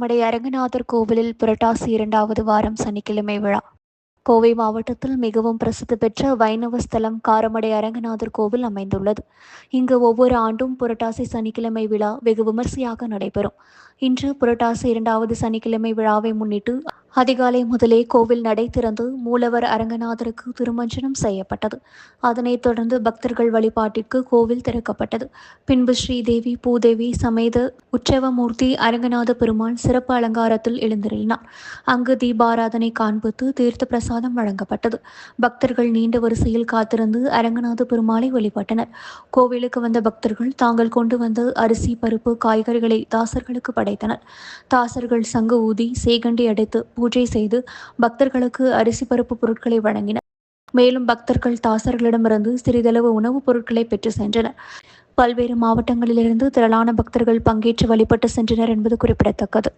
காரமடை அரங்கநாதர் கோவிலில் புரட்டாசி 2வது வாரம் சனிக்கிழமை விழா. கோவை மாவட்டத்தில் மிகவும் பிரசித்தி பெற்ற வைணவ ஸ்தலம் காரமடை அரங்கநாதர் கோவில் அமைந்துள்ளது. இங்கு ஒவ்வொரு ஆண்டும் புரட்டாசி சனிக்கிழமை விழா வெகு விமர்சையாக நடைபெறும். இன்று புரட்டாசி 2வது சனிக்கிழமை விழாவை முன்னிட்டு அதிகாலை முதலே கோவில் நடை திறந்து மூலவர் அரங்கநாதருக்கு திருமஞ்சனம் செய்யப்பட்டது. அதனைத் தொடர்ந்து பக்தர்கள் வழிபாட்டிற்கு கோவில் திறக்கப்பட்டது. பின்பு ஸ்ரீதேவி பூதேவி சமேத உற்சவமூர்த்தி அரங்கநாத பெருமாள் சிறப்பு அலங்காரத்தில் எழுந்தருளினார். அங்கு தீபாராதனை காண்பித்து தீர்த்த பிரசாதம் வழங்கப்பட்டது. பக்தர்கள் நீண்ட வரிசையில் காத்திருந்து அரங்கநாத பெருமாளை வழிபட்டனர். கோவிலுக்கு வந்த பக்தர்கள் தாங்கள் கொண்டு வந்த அரிசி பருப்பு காய்கறிகளை தாசர்களுக்கு படைத்தனர். தாசர்கள் சங்கு ஊதி சேகண்டி அடைத்து பூஜை செய்து பக்தர்களுக்கு அரிசி பருப்பு பொருட்களை வழங்கினர். மேலும் பக்தர்கள் தாசர்களிடமிருந்து சிறிதளவு உணவுப் பொருட்களை பெற்று சென்றனர். பல்வேறு மாவட்டங்களிலிருந்து திரளான பக்தர்கள் பங்கேற்று வழிபட்டு சென்றனர் என்பது குறிப்பிடத்தக்கது.